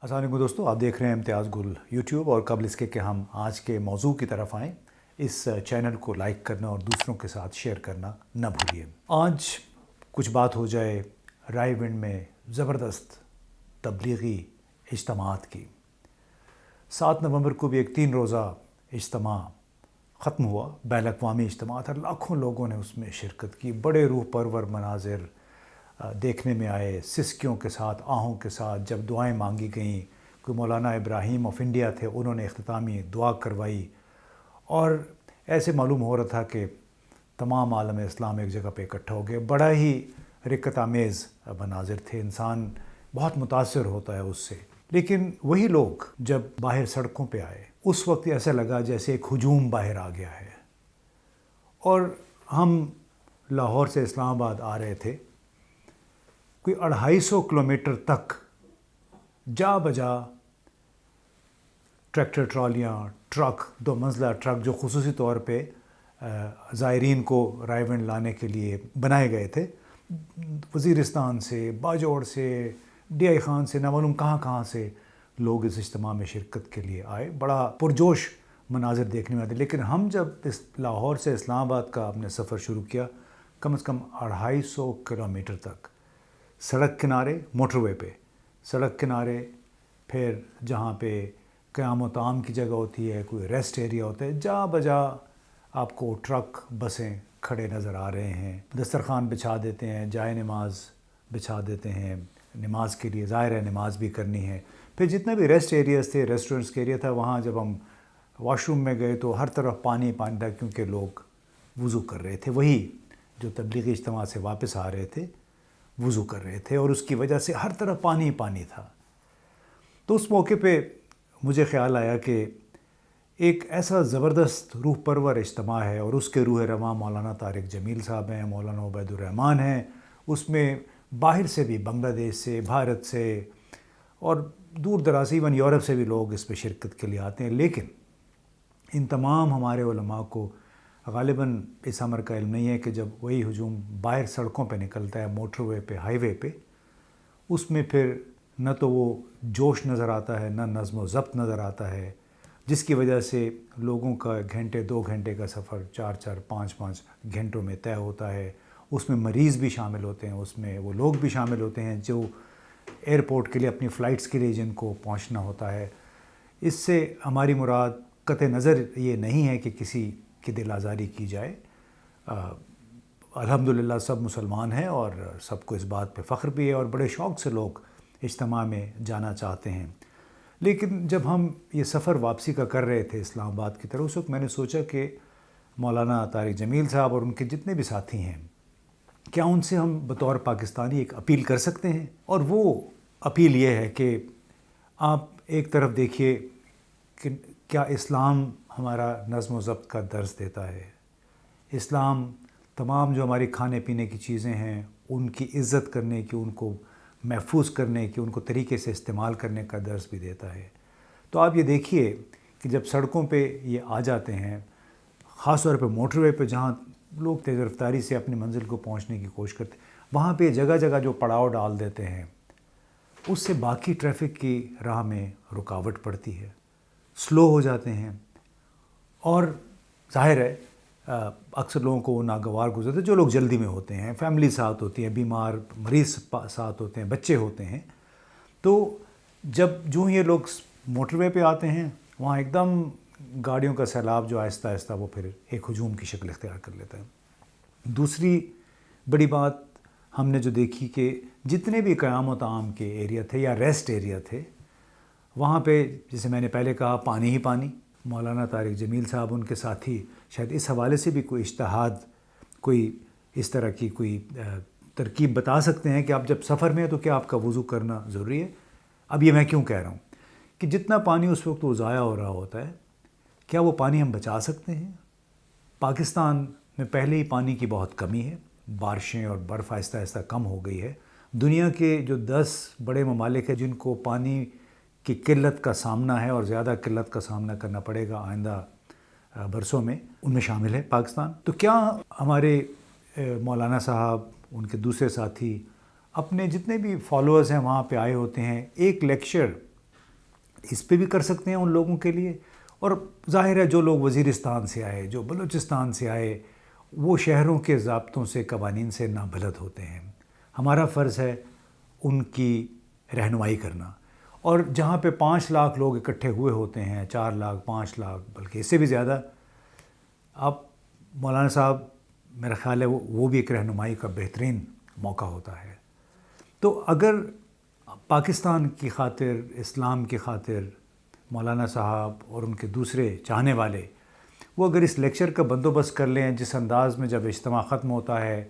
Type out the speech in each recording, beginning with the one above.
السلام علیکم دوستو، آپ دیکھ رہے ہیں امتیاز گل یوٹیوب، اور قبل اس کے کہ ہم آج کے موضوع کی طرف آئیں، اس چینل کو لائک کرنا اور دوسروں کے ساتھ شیئر کرنا نہ بھولیے۔ آج کچھ بات ہو جائے رائے ونڈ میں زبردست تبلیغی اجتماعات کی۔ 7 نومبر کو بھی ایک 3 روزہ اجتماع ختم ہوا، بین الاقوامی اجتماع تھا، لاکھوں لوگوں نے اس میں شرکت کی، بڑے روح پرور مناظر دیکھنے میں آئے، سسکیوں کے ساتھ، آہوں کے ساتھ جب دعائیں مانگی گئیں۔ کوئی مولانا ابراہیم آف انڈیا تھے، انہوں نے اختتامی دعا کروائی، اور ایسے معلوم ہو رہا تھا کہ تمام عالم اسلام ایک جگہ پہ اکٹھا ہو گئے۔ بڑا ہی رکت آمیز مناظر تھے، انسان بہت متاثر ہوتا ہے اس سے۔ لیکن وہی لوگ جب باہر سڑکوں پہ آئے، اس وقت ایسا لگا جیسے ایک ہجوم باہر آ گیا ہے، اور ہم لاہور سے اسلام آباد آ رہے تھے، کوئی 250 کلومیٹر تک جا بجا ٹریکٹر ٹرالیاں، ٹرک، 2 منزلہ ٹرک جو خصوصی طور پہ زائرین کو رائے ونڈ لانے کے لیے بنائے گئے تھے، وزیرستان سے، باجوڑ سے، ڈی آئی خان سے، نہ معلوم کہاں کہاں سے لوگ اس اجتماع میں شرکت کے لیے آئے۔ بڑا پرجوش مناظر دیکھنے میں آتے، لیکن ہم جب لاہور سے اسلام آباد کا اپنے سفر شروع کیا، کم از کم 250 کلومیٹر تک سڑک کنارے، موٹر وے پہ سڑک کنارے، پھر جہاں پہ قیام و طعام کی جگہ ہوتی ہے، کوئی ریسٹ ایریا ہوتا ہے، جا بجا آپ کو ٹرک، بسیں کھڑے نظر آ رہے ہیں۔ دسترخوان بچھا دیتے ہیں، جائے نماز بچھا دیتے ہیں نماز کے لیے، ظاہر ہے نماز بھی کرنی ہے۔ پھر جتنے بھی ریسٹ ایریاز تھے، ریسٹورنٹس کے ایریا تھا، وہاں جب ہم واش روم میں گئے تو ہر طرف پانی پانی تھا، کیونکہ لوگ وضو کر رہے تھے، وہی جو تبلیغی اجتماع سے واپس آ رہے تھے وضو کر رہے تھے، اور اس کی وجہ سے ہر طرف پانی پانی تھا۔ تو اس موقع پہ مجھے خیال آیا کہ ایک ایسا زبردست روح پرور اجتماع ہے، اور اس کے روح رواں مولانا طارق جمیل صاحب ہیں، مولانا عبید الرحمن ہیں، اس میں باہر سے بھی، بنگلہ دیش سے، بھارت سے، اور دور دراز ایون یورپ سے بھی لوگ اس پہ شرکت کے لیے آتے ہیں۔ لیکن ان تمام ہمارے علماء کو غالباً اس امر کا علم نہیں ہے کہ جب وہی ہجوم باہر سڑکوں پہ نکلتا ہے، موٹر وے پہ، ہائی وے پہ، اس میں پھر نہ تو وہ جوش نظر آتا ہے، نہ نظم و ضبط نظر آتا ہے، جس کی وجہ سے لوگوں کا 2 گھنٹے کا سفر 4 5 گھنٹوں میں طے ہوتا ہے۔ اس میں مریض بھی شامل ہوتے ہیں، اس میں وہ لوگ بھی شامل ہوتے ہیں جو ایئرپورٹ کے لیے، اپنی فلائٹس کے لیے جن کو پہنچنا ہوتا ہے۔ اس سے ہماری مراد قطع نظر یہ نہیں ہے کہ کسی کی دل آزاری کی جائے۔ الحمدللہ سب مسلمان ہیں، اور سب کو اس بات پہ فخر بھی ہے، اور بڑے شوق سے لوگ اجتماع میں جانا چاہتے ہیں۔ لیکن جب ہم یہ سفر واپسی کا کر رہے تھے اسلام آباد کی طرف، اس وقت میں نے سوچا کہ مولانا طارق جمیل صاحب اور ان کے جتنے بھی ساتھی ہیں، کیا ان سے ہم بطور پاکستانی ایک اپیل کر سکتے ہیں؟ اور وہ اپیل یہ ہے کہ آپ ایک طرف دیکھیے کہ کیا اسلام ہمارا نظم و ضبط کا درس دیتا ہے؟ اسلام تمام جو ہماری کھانے پینے کی چیزیں ہیں، ان کی عزت کرنے کی، ان کو محفوظ کرنے کی، ان کو طریقے سے استعمال کرنے کا درس بھی دیتا ہے۔ تو آپ یہ دیکھیے کہ جب سڑکوں پہ یہ آ جاتے ہیں، خاص طور پہ موٹر وے پہ جہاں لوگ تیز رفتاری سے اپنی منزل کو پہنچنے کی کوشش کرتے ہیں، وہاں پہ جگہ جگہ جو پڑاؤ ڈال دیتے ہیں، اس سے باقی ٹریفک کی راہ میں رکاوٹ پڑتی ہے، سلو ہو جاتے ہیں، اور ظاہر ہے اکثر لوگوں کو وہ ناگوار گزرتے ہیں، جو لوگ جلدی میں ہوتے ہیں، فیملی ساتھ ہوتی ہے، بیمار مریض ساتھ ہوتے ہیں، بچے ہوتے ہیں۔ تو جب جو یہ لوگ موٹر وے پہ آتے ہیں، وہاں ایک دم گاڑیوں کا سیلاب جو آہستہ آہستہ وہ پھر ایک ہجوم کی شکل اختیار کر لیتا ہے۔ دوسری بڑی بات ہم نے جو دیکھی کہ جتنے بھی قیام و طعام کے ایریا تھے یا ریسٹ ایریا تھے، وہاں پہ جیسے میں نے پہلے کہا، پانی ہی پانی۔ مولانا طارق جمیل صاحب، ان کے ساتھی شاید اس حوالے سے بھی کوئی اجتہاد، کوئی اس طرح کی کوئی ترکیب بتا سکتے ہیں کہ آپ جب سفر میں ہیں تو کیا آپ کا وضو کرنا ضروری ہے۔ اب یہ میں کیوں کہہ رہا ہوں کہ جتنا پانی اس وقت وہ ضائع ہو رہا ہوتا ہے، کیا وہ پانی ہم بچا سکتے ہیں؟ پاکستان میں پہلے ہی پانی کی بہت کمی ہے، بارشیں اور برف آہستہ آہستہ کم ہو گئی ہے۔ دنیا کے جو 10 بڑے ممالک ہیں جن کو پانی کی قلت کا سامنا ہے، اور زیادہ قلت کا سامنا کرنا پڑے گا آئندہ برسوں میں، ان میں شامل ہے پاکستان۔ تو کیا ہمارے مولانا صاحب، ان کے دوسرے ساتھی، اپنے جتنے بھی فالوورز ہیں وہاں پہ آئے ہوتے ہیں، ایک لیکچر اس پہ بھی کر سکتے ہیں ان لوگوں کے لیے. اور ظاہر ہے جو لوگ وزیرستان سے آئے، جو بلوچستان سے آئے، وہ شہروں کے ضابطوں سے، قوانین سے نابلد ہوتے ہیں. ہمارا فرض ہے ان کی رہنمائی کرنا. اور جہاں پہ 5 لاکھ لوگ اکٹھے ہوئے ہوتے ہیں، 4 لاکھ، 5 لاکھ، بلکہ اس سے بھی زیادہ، اب مولانا صاحب میرا خیال ہے وہ بھی ایک رہنمائی کا بہترین موقع ہوتا ہے. تو اگر پاکستان کی خاطر، اسلام کی خاطر مولانا صاحب اور ان کے دوسرے چاہنے والے وہ اگر اس لیکچر کا بندوبست کر لیں، جس انداز میں جب اجتماع ختم ہوتا ہے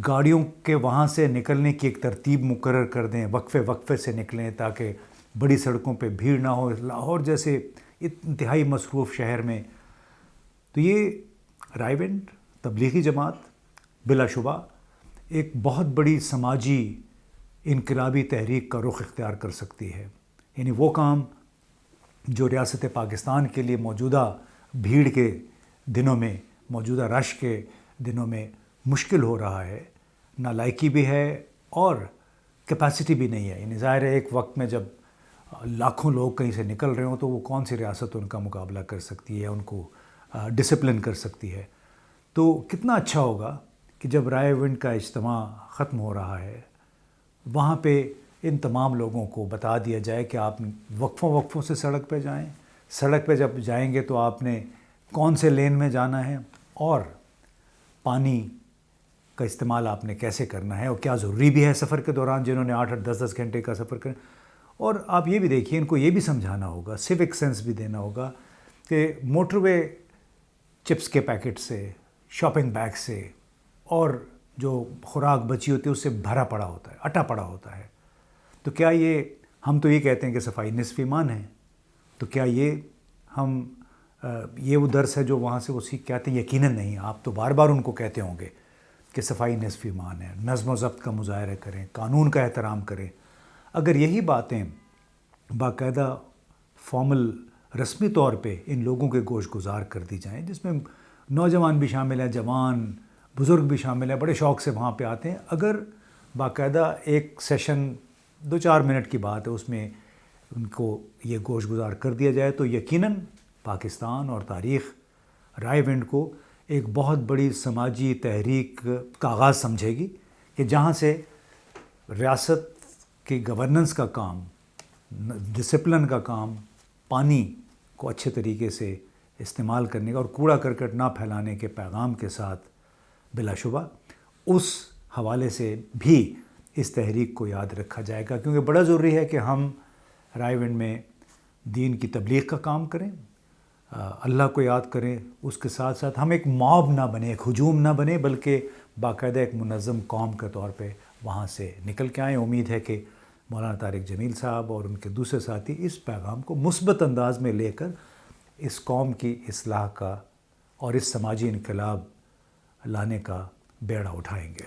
گاڑیوں کے وہاں سے نکلنے کی ایک ترتیب مقرر کر دیں، وقفے وقفے سے نکلیں تاکہ بڑی سڑکوں پہ بھیڑ نہ ہو، لاہور جیسے انتہائی مصروف شہر میں، تو یہ رائے ونڈ تبلیغی جماعت بلا شبہ ایک بہت بڑی سماجی انقلابی تحریک کا رخ اختیار کر سکتی ہے. یعنی وہ کام جو ریاست پاکستان کے لیے موجودہ بھیڑ کے دنوں میں، موجودہ رش کے دنوں میں مشکل ہو رہا ہے، نالائکی بھی ہے اور کیپیسٹی بھی نہیں ہے. یعنی ظاہر ہے ایک وقت میں جب لاکھوں لوگ کہیں سے نکل رہے ہوں تو وہ کون سی ریاست ان کا مقابلہ کر سکتی ہے، ان کو ڈسپلن کر سکتی ہے. تو کتنا اچھا ہوگا کہ جب رائے ونڈ کا اجتماع ختم ہو رہا ہے وہاں پہ ان تمام لوگوں کو بتا دیا جائے کہ آپ وقفوں سے سڑک پہ جائیں. سڑک پہ جب جائیں گے تو آپ نے کون سے لین میں جانا ہے اور پانی کا استعمال آپ نے کیسے کرنا ہے، اور کیا ضروری بھی ہے سفر کے دوران، جنہوں نے 8-8 10-10 گھنٹے کا سفر کریں. اور آپ یہ بھی دیکھیے، ان کو یہ بھی سمجھانا ہوگا، سیوک سینس بھی دینا ہوگا کہ موٹر وے چپس کے پیکٹ سے، شاپنگ بیگ سے اور جو خوراک بچی ہوتی ہے اس سے بھرا پڑا ہوتا ہے، اٹا پڑا ہوتا ہے. تو کیا یہ، ہم تو یہ کہتے ہیں کہ صفائی نصف ایمان ہے، تو کیا یہ وہ درس ہے جو وہاں سے وہ سیکھ کے آتے ہیں؟ یقیناً نہیں. آپ تو بار بار ان کو کہتے ہوں گے کہ صفائی نصف ایمان ہے، نظم و ضبط کا مظاہرہ کریں، قانون کا احترام کریں. اگر یہی باتیں باقاعدہ فارمل رسمی طور پہ ان لوگوں کے گوش گزار کر دی جائیں، جس میں نوجوان بھی شامل ہیں، جوان بزرگ بھی شامل ہیں، بڑے شوق سے وہاں پہ آتے ہیں، اگر باقاعدہ ایک سیشن 2-4 منٹ کی بات ہے اس میں ان کو یہ گوش گزار کر دیا جائے تو یقیناً پاکستان اور تاریخ رائے ونڈ کو ایک بہت بڑی سماجی تحریک کا آغاز سمجھے گی کہ جہاں سے ریاست کی گورننس کا کام، ڈسپلن کا کام، پانی کو اچھے طریقے سے استعمال کرنے کا اور کوڑا کرکٹ نہ پھیلانے کے پیغام کے ساتھ بلا شبہ اس حوالے سے بھی اس تحریک کو یاد رکھا جائے گا. کیونکہ بڑا ضروری ہے کہ ہم رائے ونڈ میں دین کی تبلیغ کا کام کریں، اللہ کو یاد کریں، اس کے ساتھ ساتھ ہم ایک موب نہ بنے، ایک ہجوم نہ بنے، بلکہ باقاعدہ ایک منظم قوم کے طور پہ وہاں سے نکل کے آئیں. امید ہے کہ مولانا طارق جمیل صاحب اور ان کے دوسرے ساتھی اس پیغام کو مثبت انداز میں لے کر اس قوم کی اصلاح کا اور اس سماجی انقلاب لانے کا بیڑا اٹھائیں گے.